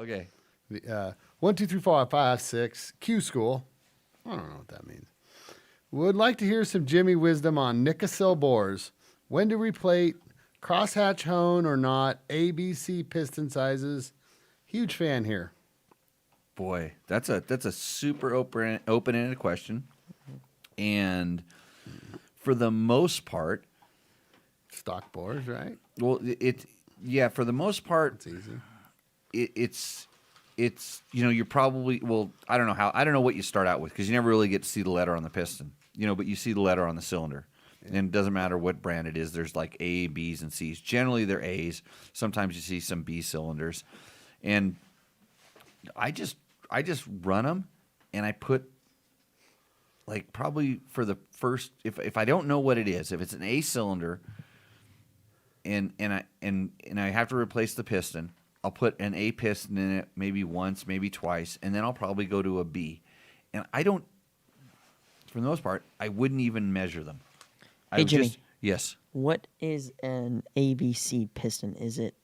Okay. 1, 2, 3, 4, 5, 6. Q school. I don't know what that means. Would like to hear some Jimmy wisdom on nikasil bores. When to replate, crosshatch hone or not, ABC piston sizes. Huge fan here. Boy, that's a super open-ended question. And for the most part, Stock bores, right? well, for the most part, It's easy. it's you're probably, well, I don't know what you start out with, because you never really get to see the letter on the piston, but you see the letter on the cylinder. Yeah. And it doesn't matter what brand it is. There's like A, B's, and C's. Generally, they're A's. Sometimes you see some B cylinders, and I just run them, and I put, like, probably for the first, if I don't know what it is, if it's an A cylinder, and I have to replace the piston, I'll put an A piston in it maybe once, maybe twice, and then I'll probably go to a B. And for the most part, I wouldn't even measure them. Hey, Jimmy. Yes. What is an ABC piston? Is it?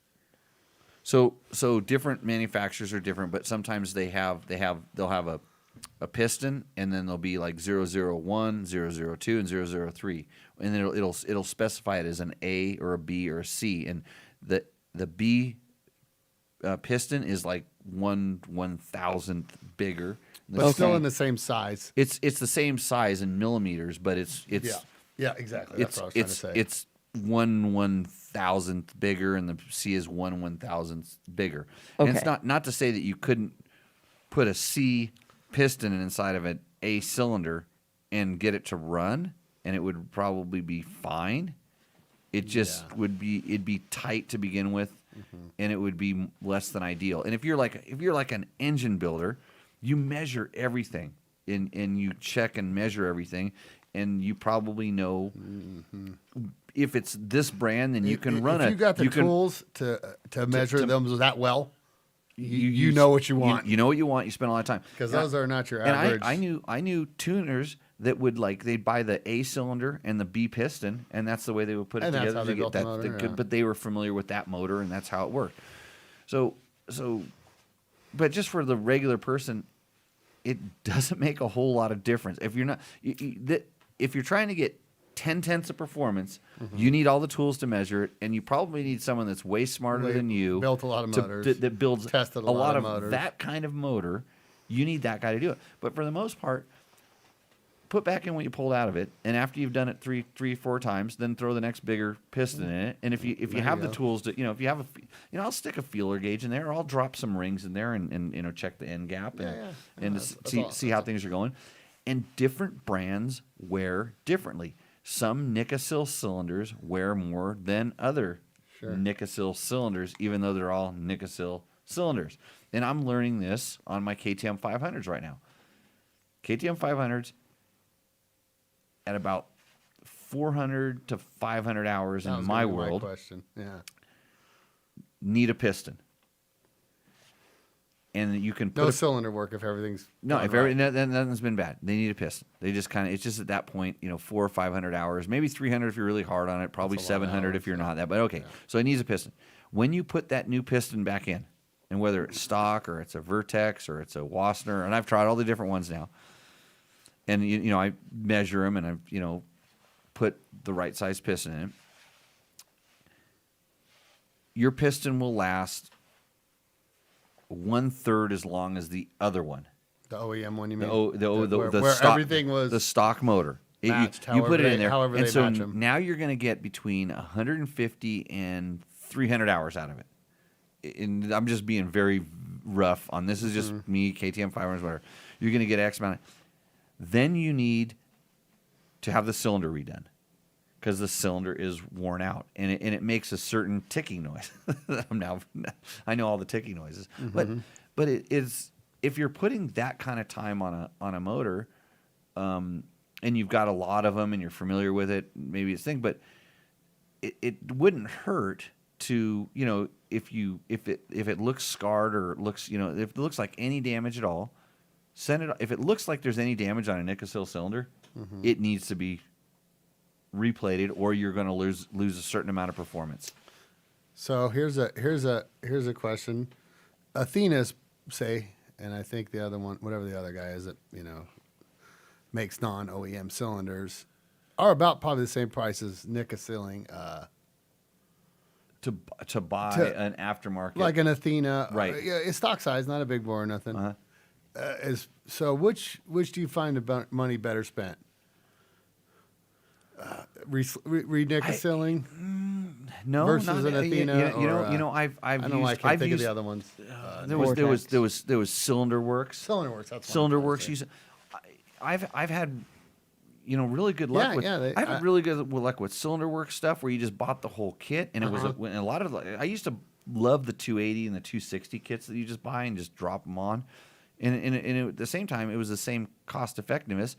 So different manufacturers are different, but sometimes they'll have a piston, and then there'll be like 001, 002, and 003, and then it'll specify it as an A or a B or a C, and the B piston is like 1/1000th bigger, but still in the same size. It's the same size in millimeters, but it's yeah, exactly. That's what I was trying to say. It's 1/1000th bigger, and the C is 1/1000th bigger. Okay. And it's not to say that you couldn't put a C piston inside of an A cylinder and get it to run, and it would probably be fine. It just it'd be tight to begin with, and it would be less than ideal. And if you're like an engine builder, you measure everything, and you check and measure everything, and you probably know if it's this brand, then you can run it. If you got the tools to measure them that well, you know what you want. You know what you want. You spend a lot of time, because those are not your average. And I knew tuners that would, like, they'd buy the A cylinder and the B piston, and that's the way they would put it together. That's how they built the motor, But they were familiar with that motor, and that's how it worked. So, but just for the regular person, it doesn't make a whole lot of difference. If you're not, if you're trying to get 10/10 of performance, you need all the tools to measure it, and you probably need someone that's way smarter than you. Built a lot of motors. That builds tested a lot of motors. that kind of motor. You need that guy to do it. But for the most part, put back in what you pulled out of it, and after you've done it three, 4 times, then throw the next bigger piston in it. And if you have the tools to, if you have I'll stick a feeler gauge in there, or I'll drop some rings in there, and check the end gap and see how things are going. And different brands wear differently. Some nikasil cylinders wear more than other nikasil cylinders, even though they're all nikasil cylinders. And I'm learning this on my KTM 500s right now. KTM 500s at about 400 to 500 hours in my world need a piston. And you can put cylinder work if everything's nothing's been bad. They need a piston. They just it's just at that point, 400 or 500 hours, maybe 300 if you're really hard on it, probably 700 if you're not that. But okay, so it needs a piston. When you put that new piston back in, and whether it's stock or it's a Vertex or it's a Wassner, and I've tried all the different ones now, and I measure them, and I put the right size piston in it. Your piston will last 1/3 as long as the other one. The OEM one, you mean? Where stock, everything was the stock motor. Matched, you put it in there, however and they so match them. Now you're going to get between 150 and 300 hours out of it. And I'm just being very rough on this. Is just me, KTM 500s, whatever. You're going to get X amount. Then you need to have the cylinder redone, because the cylinder is worn out, and it makes a certain ticking noise. I know all the ticking noises, but it is, if you're putting that kind of time on a motor, and you've got a lot of them and you're familiar with it, maybe it's thing, but it wouldn't hurt to if it looks scarred, or it looks if it looks like any damage at all, send it. If it looks like there's any damage on a nikasil cylinder, it needs to be replated, or you're going to lose a certain amount of performance. So here's a question. Athena's, say, and I think the other one, whatever the other guy is that, makes non-OEM cylinders, are about probably the same price as nikasiling. To buy an aftermarket, Like an Athena. Right. Yeah, it's stock size, not a big bore or nothing. Uh-huh. So which do you find the money better spent? Re-nikasiling No, versus not, an Athena. I've I don't know why I used, can't I've think used, of the other ones. there was Cylinder Works. Cylinder Works. That's Cylinder what I'm Works. trying to say. I've had really good luck with. I've had really good luck with Cylinder Works stuff where you just bought the whole kit, and it was a lot of. I used to love the 280 and the 260 kits that you just buy and just drop them on, and at the same time it was the same cost effectiveness.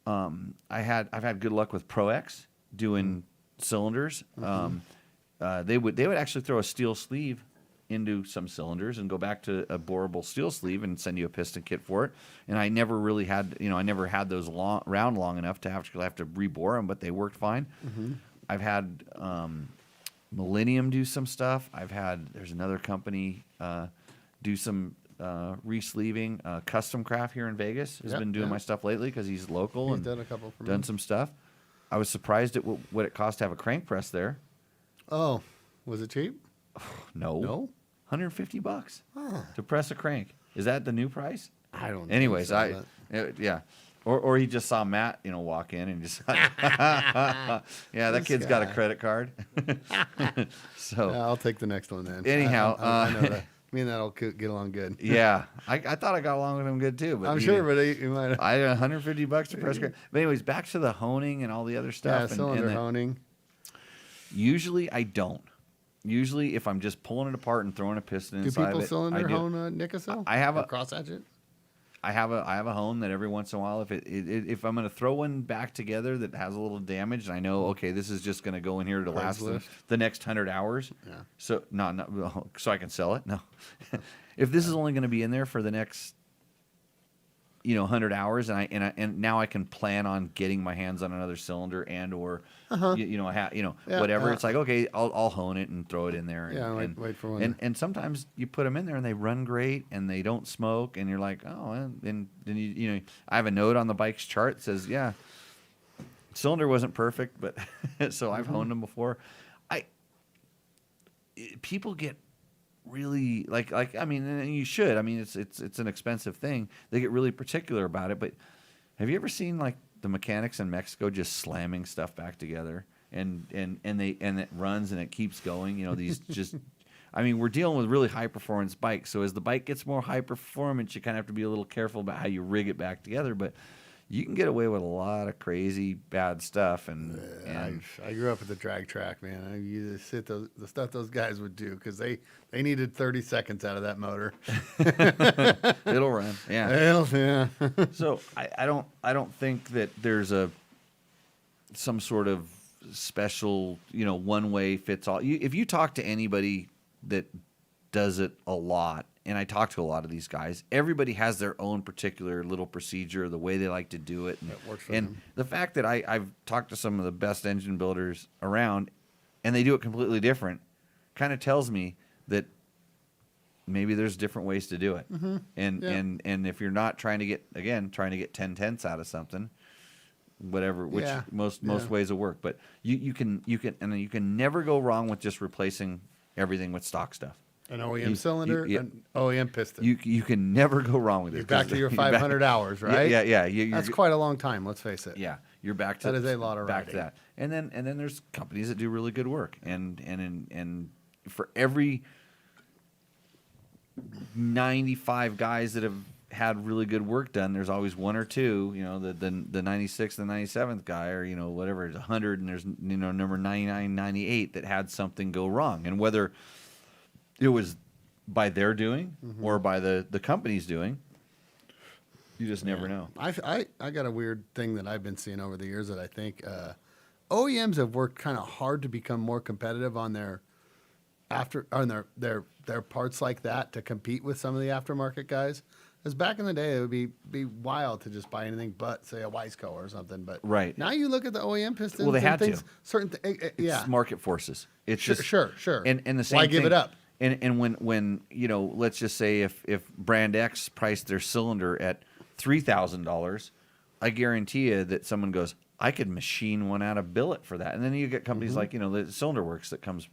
I've had good luck with Pro X doing cylinders. They would actually throw a steel sleeve into some cylinders and go back to a boreable steel sleeve and send you a piston kit for it. And I never really had, I never had those round long enough to have to rebore them, but they worked fine. I've had Millennium do some stuff. There's another company do some re-sleeving. Custom Craft here in Vegas has been doing my stuff lately because he's local He's and done a couple for me. done some stuff. I was surprised at what it cost to have a crank press there. Oh, was it cheap? No, $150 to press a crank. Is that the new price? I don't know. Anyways, yeah. Or he just saw Matt, walk in and just, yeah, that kid's got a credit card. So Yeah, I'll take the next one then. Anyhow, I know that. Me and that'll get along good. yeah, I thought I got along with him good too. But I'm sure, but he might. I had $150 to press crank. But anyways, back to the honing and all the other stuff. Yeah, cylinder and honing. Usually I don't. Usually, if I'm just pulling it apart and throwing a piston Do inside people of it, cylinder I do. hone nikasil? I have a crosshatch it. I have a hone that every once in a while, if I'm going to throw one back together that has a little damage, and I know, okay, this is just going to go in here to last the next 100 hours. Yeah. So so I can sell it. No, if this is only going to be in there for the next 100 hours, and now I can plan on getting my hands on another cylinder and or whatever. It's like, okay, I'll hone it and throw it in there. And wait for one. And sometimes you put them in there and they run great and they don't smoke, and you're like, oh, and then I have a note on the bike's chart that says, yeah, cylinder wasn't perfect, but so I've honed them before. People get really and you should. I mean, it's an expensive thing. They get really particular about it. But have you ever seen like the mechanics in Mexico just slamming stuff back together and it runs and it keeps going? These just. I mean, we're dealing with really high performance bikes. So as the bike gets more high performance, you kind of have to be a little careful about how you rig it back together. But you can get away with a lot of crazy bad stuff. And I grew up at the drag track, man. I used to sit the stuff those guys would do because they needed 30 seconds out of that motor. it'll run. Yeah. Yeah. So I don't think that there's some sort of special, one way fits all. If you talk to anybody that does it a lot, and I talk to a lot of these guys, everybody has their own particular little procedure, the way they like to do it. That works for and them. the fact that I've talked to some of the best engine builders around and they do it completely different kind of tells me that maybe there's different ways to do it. Mm-hmm. And if you're not trying to get 10/10ths out of something, whatever, which most ways will work, but you can never go wrong with just replacing everything with stock stuff. An OEM cylinder, an OEM piston. You can never go wrong with it. You're back to your 500 hours, right? Yeah. That's quite a long time. Let's face it. Yeah, you're back to that is a lot of back to riding. that. And then there's companies that do really good work, and for every 95 guys that have had really good work done, there's always one or two, the 96th and 97th guy, or whatever, it's 100, and there's number 99, 98 that had something go wrong, and whether it was by their doing or by the company's doing, you just never know. I got a weird thing that I've been seeing over the years that I think OEMs have worked kind of hard to become more competitive on their their parts like that to compete with some of the aftermarket guys. Because back in the day, it would be wild to just buy anything but, say, a Wiseco or something. But right now you look at the OEM pistons. Well, they had things, to. Certain it's market forces. It's just sure. And the same Why give thing, it up? And when let's just say if brand X priced their cylinder at $3,000, I guarantee you that someone goes, I could machine one out of billet for that. And then you get companies like the Cylinder Works that comes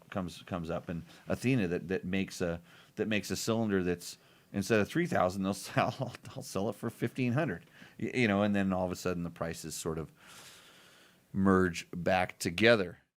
up, and Athena that makes a cylinder that's, instead of 3,000, they'll sell it for 1,500. And then all of a sudden the prices sort of merge back together.